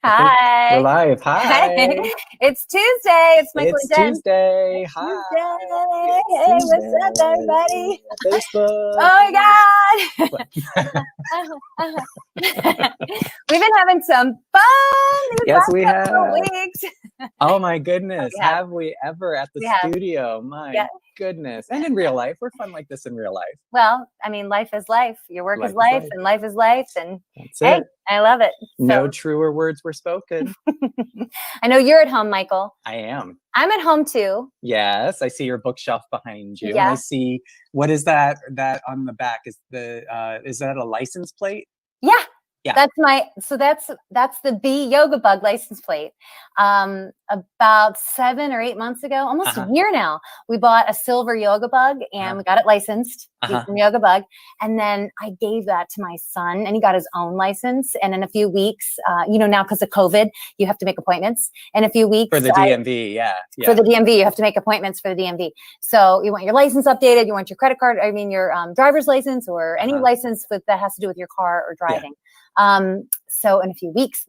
I think we're Hi. live. Hi. It's Tuesday. It's Michael It's and Jen. Tuesday. It's Hi. Tuesday. It's Hey, what's up, Tuesday. everybody? Facebook. Oh my God. We've been having some fun these Yes, we last couple of have. weeks. Oh my goodness. We have. Have we ever at the We have. studio? My Yeah. goodness. And in real life. We're fun like this in real life. Well, I mean, life is life. Your work Life is is life, life. and life is life. And That's hey, it. I love it. No truer words were spoken. I know you're at home, Michael. I am. I'm at home too. Yes, I see your bookshelf behind you. Yeah. And I see, what is that on the back? Is that a license plate? Yeah. Yeah. That's the Bee Yoga Bug license plate. About 7 or 8 months ago, almost a year now, we bought a silver yoga bug and we got it licensed from Yoga Bug. And then I gave that to my son and he got his own license. And in a few weeks, now because of COVID, you have to make appointments. In a few weeks For the DMV, for the DMV, you have to make appointments for the DMV. So you want your license updated, you want your credit card, your driver's license or any license that has to do with your car or driving. So in a few weeks,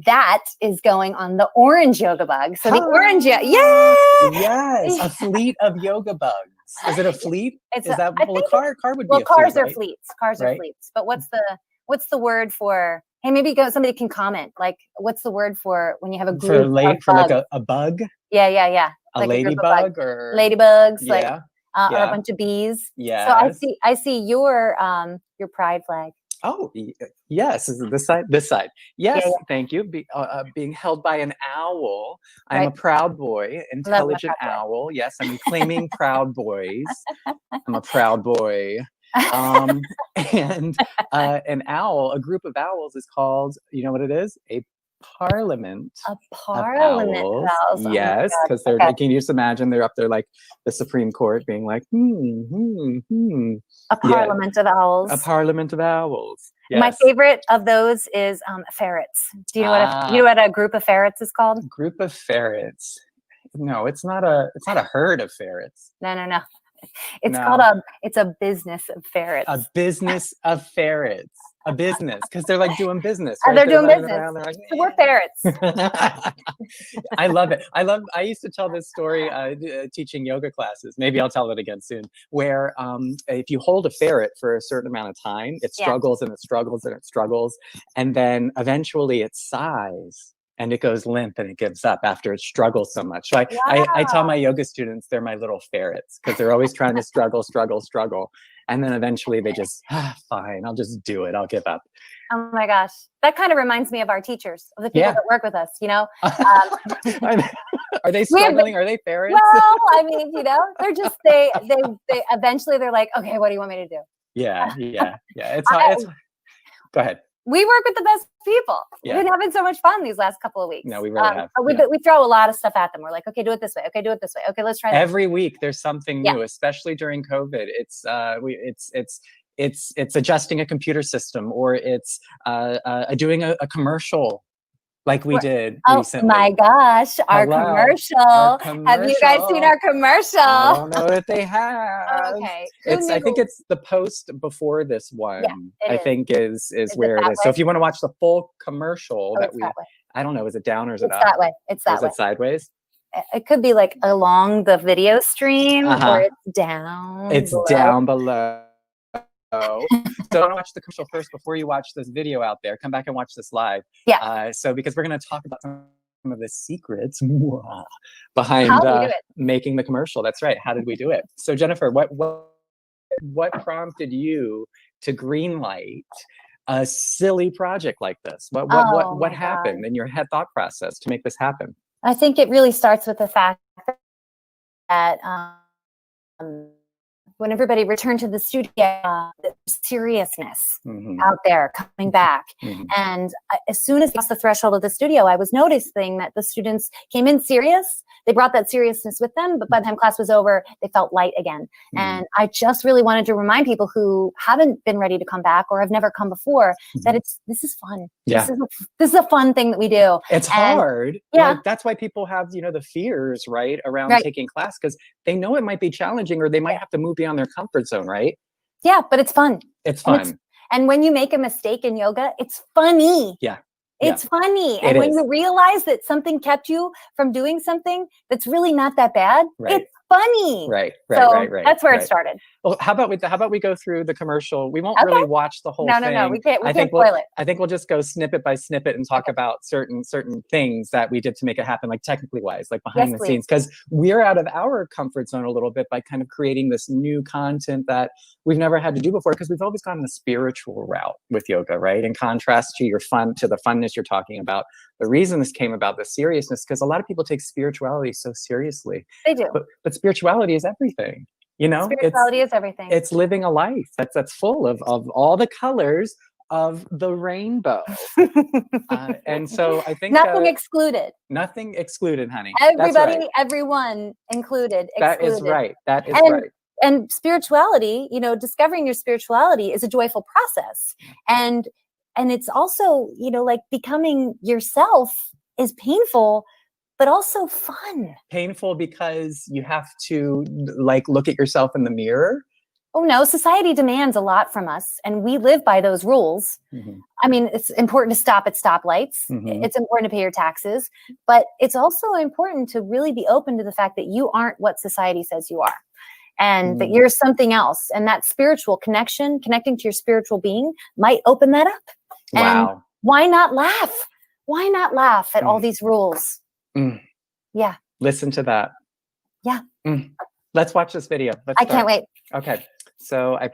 that is going on the orange yoga bug. So the orange, yes, a fleet of yoga bugs. Is it a fleet? Car would be a cars fleet, are right? fleets. Cars are fleets. But what's the word for? Hey, maybe somebody can comment. Like, what's the word for when you have a group for like a bug? Yeah. A like ladybug or ladybugs, or a bunch of bees. Yeah. So I see your pride flag. Oh, yes. Is it this side? This side. Yes, Yeah. Thank you. Being held by an owl. I'm Right. a proud boy, intelligent owl. Yes, I'm claiming proud boys. I'm a proud boy. And an owl, a group of owls is called, you know what it is? A parliament. A parliament of owls. Yes, because they're. Can you just imagine they're up there like the Supreme Court being like, A parliament of owls. A parliament of owls. Yes. My favorite of those is ferrets. Do you know what a group of ferrets is called? Group of ferrets. No, it's not a herd of ferrets. No. It's a business of ferrets. A business of ferrets. A business, because they're like doing business. Right? They're doing business. Like, so we're ferrets. I love it. I used to tell this story teaching yoga classes. Maybe I'll tell it again soon. Where if you hold a ferret for a certain amount of time, it struggles and it struggles and it struggles, and then eventually it sighs. And it goes limp and it gives up after it struggles so much. So I tell my yoga students they're my little ferrets because they're always trying to struggle. And then eventually they just, fine, I'll just do it. I'll give up. Oh my gosh. That kind of reminds me of our teachers, of the people that work with us, Are they struggling? Are they ferrets? Well, they're just, they eventually they're like, okay, what do you want me to do? Yeah. It's go ahead. We work with the best people. Yeah. We've been having so much fun these last couple of weeks. No, we really have. We throw a lot of stuff at them. We're like, okay, do it this way. Okay, do it this way. Okay, let's try that. Every week there's something new, especially during COVID. It's adjusting a computer system, or it's doing a commercial like we did recently. Oh my gosh, our commercial. Have you guys seen our commercial? I don't know if they have. Okay. I think it's the post before this one. Yeah, I think is where it is. So if you want to watch the full commercial I don't know, is it down or is it up? That way. It's that way. Is it sideways? It could be like along the video stream or it's down. It's down below. So don't watch the commercial first before you watch this video out there. Come back and watch this live. Yeah. So because we're going to talk about some of the secrets behind making the commercial. That's right. How did we do it? So Jennifer, what prompted you to greenlight a silly project like this? What happened in your head thought process to make this happen? I think it really starts with the fact that when everybody returned to the studio, the seriousness out there coming back. And as soon as I crossed the threshold of the studio, I was noticing that the students came in serious. They brought that seriousness with them, but by the time class was over, they felt light again. And I just really wanted to remind people who haven't been ready to come back or have never come before that this is fun. Yeah. This is a fun thing that we do. It's hard. Yeah. Like, that's why people have, the fears, right, around taking class, because they know it might be challenging or they might have to move beyond their comfort zone, right? Yeah, but it's fun. It's fun. And when you make a mistake in yoga, it's funny. Yeah. It's funny. It And when is. you realize that something kept you from doing something that's really not that bad, Right. it's funny. Right. So that's where it started. Well, how about we go through the commercial? We won't Okay. really watch the whole No, thing. we can't I spoil it. I think we'll just go snippet by snippet and talk about certain things that we did to make it happen, like technically wise, like behind the scenes, because we're out of our comfort zone a little bit by kind of creating this new content that we've never had to do before, because we've always gone the spiritual route with yoga, right? In contrast to the funness you're talking about. The reason this came about, the seriousness, because a lot of people take spirituality so seriously. They do. But spirituality is everything. You know, spirituality is everything. It's living a life that's full of all the colors of the rainbow. And so I think nothing excluded. Nothing excluded, honey. Everybody, right. Everyone included. That excluded. is right. That is right. And spirituality, you know, discovering your spirituality is a joyful process. And it's also, you know, like becoming yourself is painful, but also fun. Painful because you have to like look at yourself in the mirror. Oh no, society demands a lot from us and we live by those rules. I mean, it's important to stop at stoplights. It's important to pay your taxes, but it's also important to really be open to the fact that you aren't what society says you are and that you're something else. And that spiritual connection, connecting to your spiritual being might open that up. Wow. And why not laugh? Why not laugh at all these rules? Yeah. Listen to that. Yeah. Let's watch this video. I can't wait. Okay. So I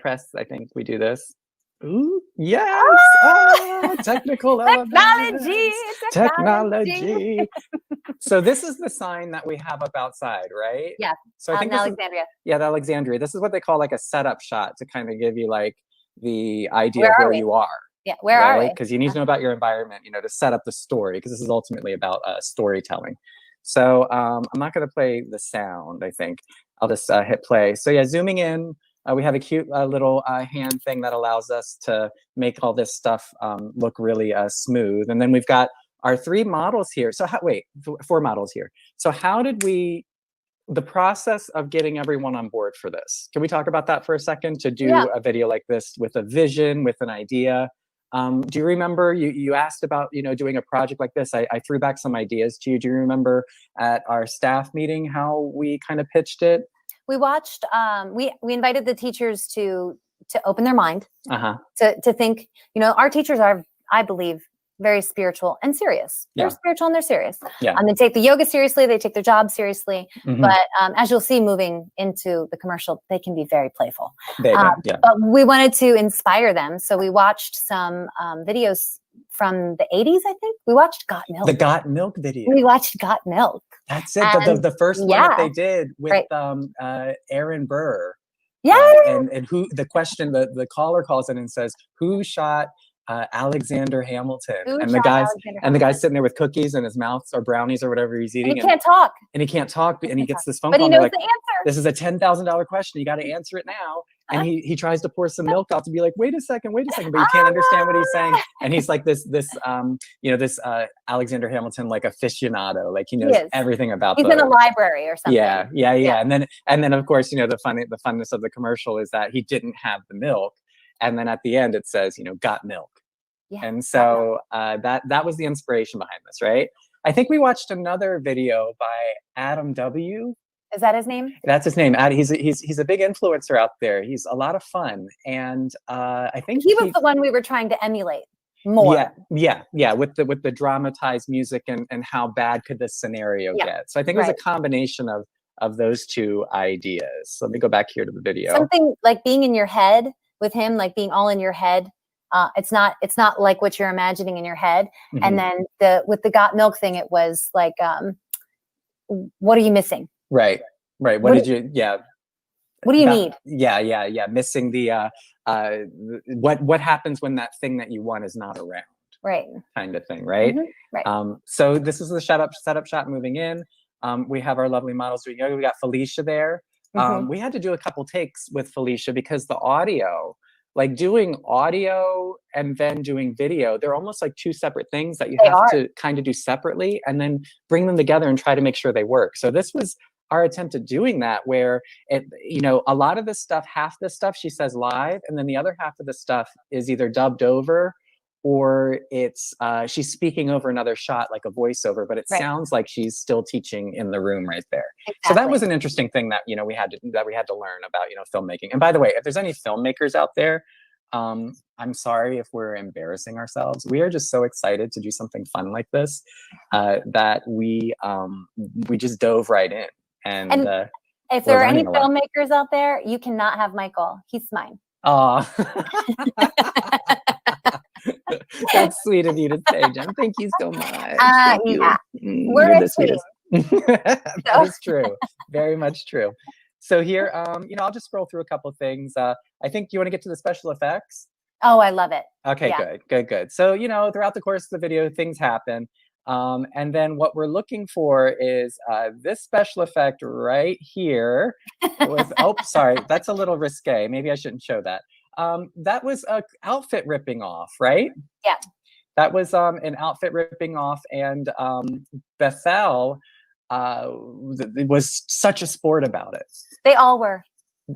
think we do this. Ooh, yes. Oh, technical technology. So this is the sign that we have up outside, right? Yeah. So I think Alexandria. the Alexandria. This is what they call like a setup shot to kind of give you like the idea of where you are. Yeah, where are we? Because you need to know about your environment, you know, to set up the story, because this is ultimately about storytelling. So I'm not going to play the sound, I think. I'll just hit play. So yeah, zooming in, we have a cute little hand thing that allows us to make all this stuff look really smooth. And then we've got our 3 models here. So 4 models here. So how did the process of getting everyone on board for this? Can we talk about that for a second? To do a video like this with a vision, with an idea. Do you remember you asked about, you know, doing a project like this? I threw back some ideas to you. Do you remember at our staff meeting how we kind of pitched it? We watched, we invited the teachers to open their mind, to think, you know, our teachers are, I believe, very spiritual and serious. They're spiritual and they're serious. They take the yoga seriously, they take their job seriously. But as you'll see moving into the commercial, they can be very playful. But we wanted to inspire them. So we watched some videos from the 80s, I think. We watched Got Milk. The Got Milk video. We watched Got Milk. That's it. The first one that they did with Aaron Burr. Yeah. And who the question, the caller calls in and says, who shot Alexander Hamilton? And the guy's sitting there with cookies in his mouth or brownies or whatever he's eating. And he can't talk. And he can't talk. And he gets this phone call. But he knows like, the answer. This is a $10,000 question. You got to answer it now. And he tries to pour some milk out to be like, wait a second, but you can't understand what he's saying. And he's like this Alexander Hamilton, like aficionado, like he knows everything about. He's in a library or something. Yeah. And then of course, you know, the funness of the commercial is that he didn't have the milk. And then at the end it says, you know, got milk. Yeah. And so that was the inspiration behind this, right? I think we watched another video by Adam W. Is that his name? That's his name. He's a big influencer out there. He's a lot of fun, and I think he was the one we were trying to emulate more. Yeah. With the dramatized music and how bad could this scenario get? So I think it was a combination of those 2 ideas. So let me go back here to the video. Something like being in your head with him, like being all in your head. It's not like what you're imagining in your head. And then with the Got Milk thing, it was like, what are you missing? Right. What did you? Yeah. What do you need? Yeah. Missing the what happens when that thing that you want is not around. Right. Kind of thing. Right. Right. So this is the setup shot moving in. We have our lovely models doing yoga. We got Felicia there. We had to do a couple takes with Felicia because the audio, like doing audio and then doing video, they're almost like 2 separate things that you have to kind of do separately and then bring them together and try to make sure they work. So this was our attempt at doing that, where you know, a lot of this stuff, half this stuff she says live, and then the other half of the stuff is either dubbed over or it's she's speaking over another shot like a voiceover, but it sounds like she's still teaching in the room right there. Exactly. So that was an interesting thing that we had to learn about filmmaking. And by the way, if there's any filmmakers out there, I'm sorry if we're embarrassing ourselves. We are just so excited to do something fun like this that we just dove right in. And if there are any filmmakers out there, you cannot have Michael. He's mine. Oh, that's sweet of you to say, Jen. Thank you so much. Yeah, we're the sweetest. That is true. Very much true. So here, I'll just scroll through a couple of things. I think you want to get to the special effects. Oh, I love it. Okay, yeah. Good. So, throughout the course of the video, things happen. And then what we're looking for is this special effect right here. Sorry, that's a little risque. Maybe I shouldn't show that. That was an outfit ripping off, right? Yeah. That was an outfit ripping off, and Bethel was such a sport about it. They all were.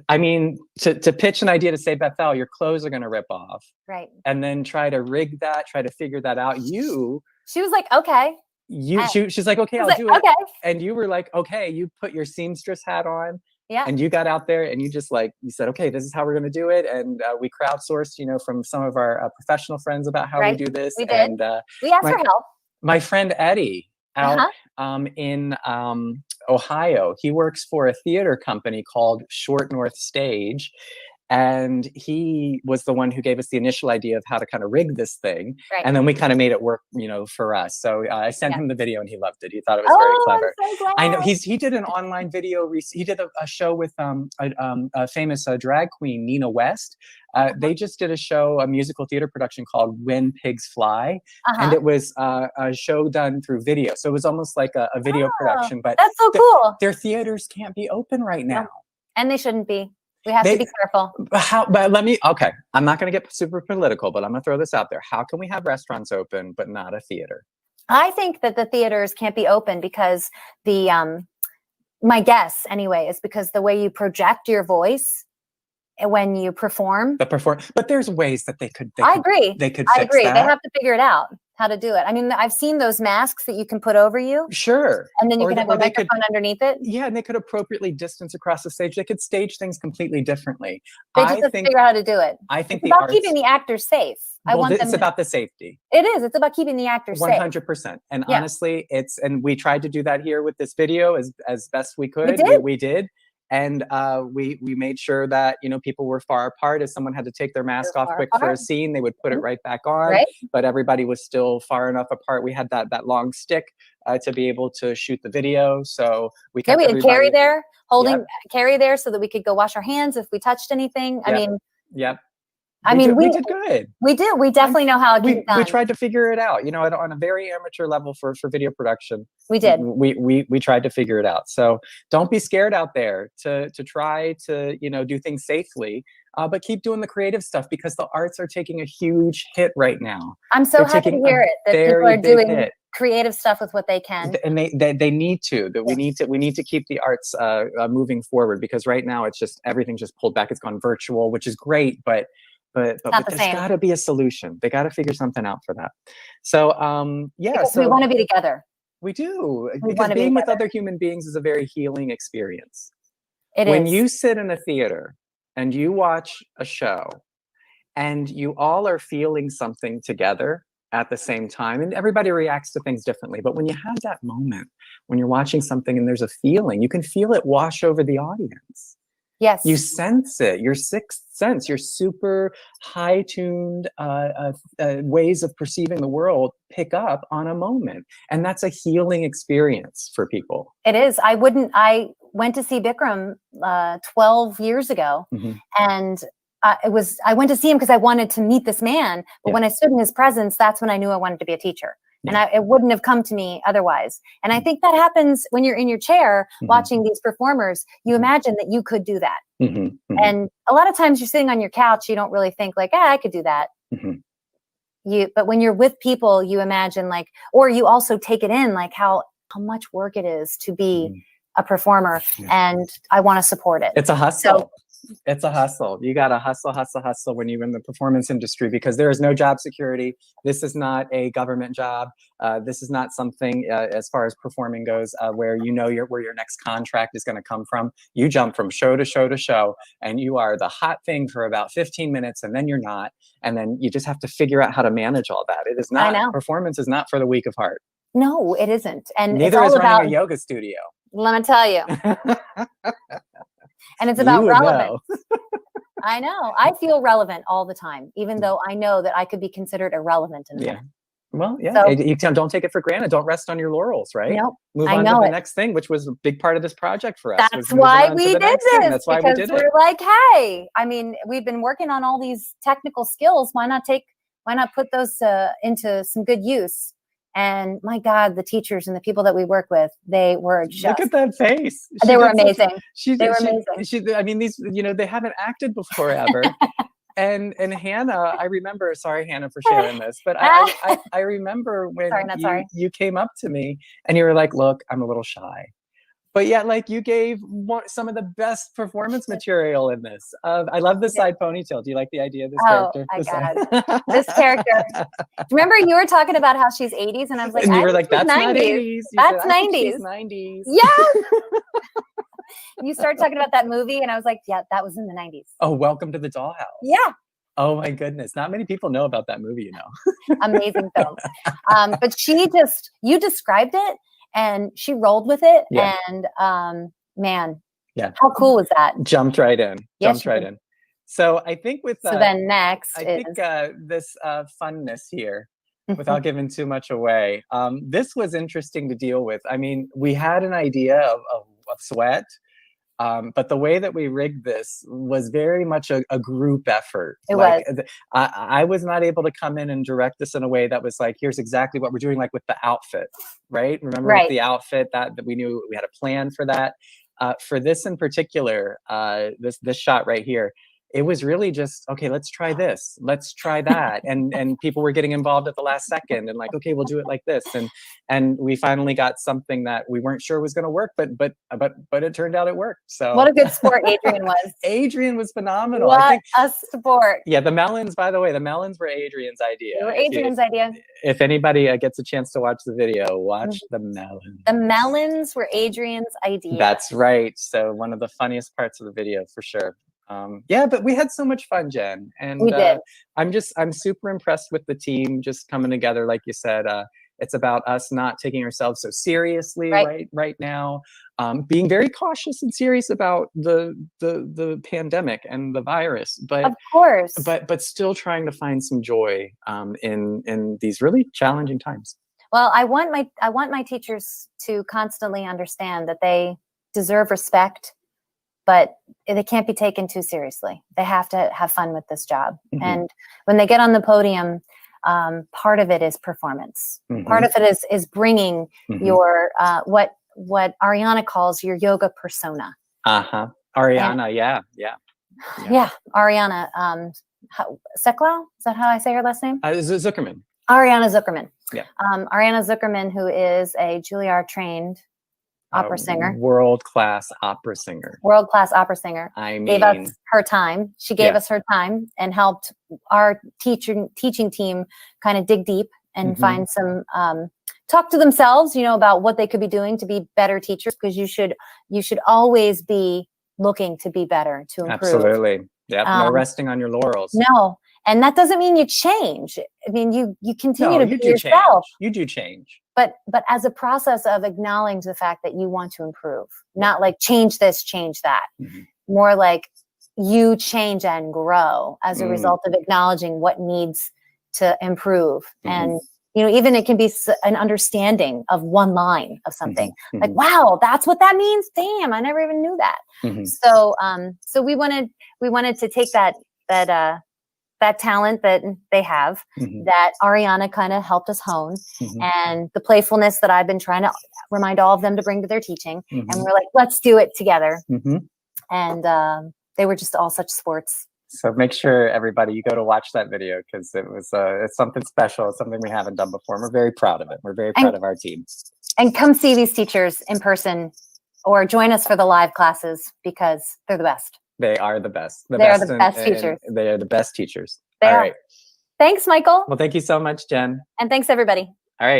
I mean, to pitch an idea to say, Bethel, your clothes are going to rip off. Right. And then try to rig that, try to figure that out. She was like, okay. She's like, okay, I'll do it. Okay. And you were like, okay, you put your seamstress hat on. Yeah. And you got out there and you said, okay, this is how we're going to do it. And we crowdsourced, from some of our professional friends about how we do this. We did. And we asked for help. My friend Eddie out in Ohio, he works for a theater company called Short North Stage. And he was the one who gave us the initial idea of how to kind of rig this thing. Right. And then we kind of made it work, for us. So I sent him the video and he loved it. He thought it was very clever. I'm so glad. I know he did an online video. He did a show with a famous drag queen, Nina West. They just did a musical theater production called When Pigs Fly. And it was a show done through video. So it was almost like a video production. But that's so cool. Their theaters can't be open right now. And they shouldn't be. We have to be careful. Okay, I'm not going to get super political, but I'm going to throw this out there. How can we have restaurants open, but not a theater? I think that the theaters can't be open because my guess anyway, is because the way you project your voice when you perform. But there's ways that they could. I agree. They could I fix agree. that. They have to figure it out. How to do it. I mean, I've seen those masks that you can put over you. Sure. And then you can have a microphone underneath it. Yeah, and they could appropriately distance across the stage. They could stage things completely differently. They just have to figure out how to do it. I think it's about keeping the actors safe. It's about the safety. It is. It's about keeping the actors safe. 100%. And honestly, and we tried to do that here with this video as best we could. We did. And we made sure that, people were far apart. If someone had to take their mask off quick for a scene, they would put it right back on. Right. But everybody was still far enough apart. We had that long stick to be able to shoot the video. So we kept had Carrie there, holding Carrie there so that we could go wash our hands if we touched anything. I mean, we did good. We do. We definitely know how it gets done. We tried to figure it out, on a very amateur level for video production. We did. We tried to figure it out. So don't be scared out there to try to, do things safely, but keep doing the creative stuff because the arts are taking a huge hit right now. I'm so happy to hear it that people are doing creative stuff with what they can. And they need to. That we need to keep the arts moving forward because right now everything's just pulled back. It's gone virtual, which is great, but there's got to be a solution. They got to figure something out for that. So, because we want to be together. We do. Because being with other human beings is a very healing experience. When you sit in a theater and you watch a show and you all are feeling something together at the same time, and everybody reacts to things differently. But when you have that moment, when you're watching something and there's a feeling, you can feel it wash over the audience. Yes. You sense it, your sixth sense, your super high-tuned ways of perceiving the world pick up on a moment. And that's a healing experience for people. It is. I went to see Bikram 12 years ago. And I went to see him because I wanted to meet this man. But when I stood in his presence, that's when I knew I wanted to be a teacher. And it wouldn't have come to me otherwise. And I think that happens when you're in your chair watching these performers. You imagine that you could do that. And a lot of times you're sitting on your couch, you don't really think like, I could do that. But when you're with people, you imagine or you also take it in how much work it is to be a performer, and I want to support it. It's a hustle. It's a hustle. You got to hustle, hustle, hustle when you're in the performance industry, because there is no job security. This is not a government job. This is not something, as far as performing goes, where you know where your next contract is going to come from. You jump from show to show to show, and you are the hot thing for about 15 minutes, and then you're not. And then you just have to figure out how to manage all that. It is not, performance is not for the weak of heart. No, it isn't. And neither is running a yoga studio. Let me tell you. And it's about relevance. I know. I feel relevant all the time, even though I know that I could be considered irrelevant in a minute. Well, yeah. So, you don't take it for granted. Don't rest on your laurels, right? Nope. Move on to the next thing, which was a big part of this project for us. That's why we did this. That's why we did it. We're like, hey, I mean, we've been working on all these technical skills. Why not put those into some good use? And my God, the teachers and the people that we work with, they were just, look at that face. They were amazing. They were amazing. I mean, these, they haven't acted before ever. And Hannah, I remember, sorry, Hannah, for sharing this, but I remember when you came up to me and you were like, look, I'm a little shy. But yet, like, you gave some of the best performance material in this. I love the side ponytail. Do you like the idea of this character? Oh, my God. This character. Remember, you were talking about how she's 80s, and I was like, and you were like, that's 90s. Not 80s. That's 90s. 90s. Yeah. You started talking about that movie, and I was like, yeah, that was in the 90s. Oh, Welcome to the Dollhouse. Yeah. Oh my goodness. Not many people know about that movie, Amazing film. But you described it, and she rolled with it. Yeah. And man, how cool was that? Jumped right in. Jumped right in. So I think then next I think this funness here, without giving too much away, this was interesting to deal with. I mean, we had an idea of sweat. But the way that we rigged this was very much a group effort. It was. I was not able to come in and direct this in a way that was like, here's exactly what we're doing, like with the outfit, right? Remember with the outfit that we knew we had a plan for that. For this in particular, this shot right here, it was really just, okay, let's try this, let's try that. And people were getting involved at the last second and like, okay, we'll do it like this. And we finally got something that we weren't sure was going to work, but it turned out it worked. So what a good sport Adrian was. Adrian was phenomenal. What a sport. Yeah. The melons, by the way, the melons were Adrian's idea. They were Adrian's idea. If anybody gets a chance to watch the video, watch the melons. The melons were Adrian's idea. That's right. So one of the funniest parts of the video for sure. Yeah, but we had so much fun, Jen, and we did. I'm super impressed with the team just coming together. Like you said, it's about us not taking ourselves so seriously right now, being very cautious and serious about the pandemic and the virus, but of course, but still trying to find some joy in these really challenging times. Well, I want my teachers to constantly understand that they deserve respect, but they can't be taken too seriously. They have to have fun with this job. Mm-hmm. And when they get on the podium, part of it is performance. Mm-hmm. Part of it is bringing your, what Ariana calls your yoga persona. Ariana, yeah. Ariana, Seklau? Is that how I say her last name? Zuckerman. Ariana Zuckerman. Yeah. Ariana Zuckerman, who is a Juilliard trained opera singer. World-class opera singer. World-class opera singer. I mean, gave us her time. She gave us her time and helped our teaching team kind of dig deep and find some, talk to themselves, about what they could be doing to be better teachers, because you should always be looking to be better, to improve. Absolutely. Yeah. No resting on your laurels. No. And that doesn't mean you change. I mean, you continue to be yourself. You do change. But as a process of acknowledging the fact that you want to improve, not like change this, change that. Mm-hmm. More like you change and grow as a result of acknowledging what needs to improve. Mm-hmm. And, even it can be an understanding of one line of something. Mm-hmm. Like, wow, that's what that means. Damn, I never even knew that. Mm-hmm. So we wanted to take that talent that they have, that Ariana kind of helped us hone, and the playfulness that I've been trying to remind all of them to bring to their teaching. And we're like, let's do it together. And they were just all such sports. So make sure everybody, you go to watch that video, because it's something special. It's something we haven't done before. And we're very proud of it. We're very proud of our team. And come see these teachers in person or join us for the live classes, because they're the best. They are the best. They are the best teachers. They are the best teachers. They All are. right. Thanks, Michael. Well, thank you so much, Jen. And thanks, everybody. All right.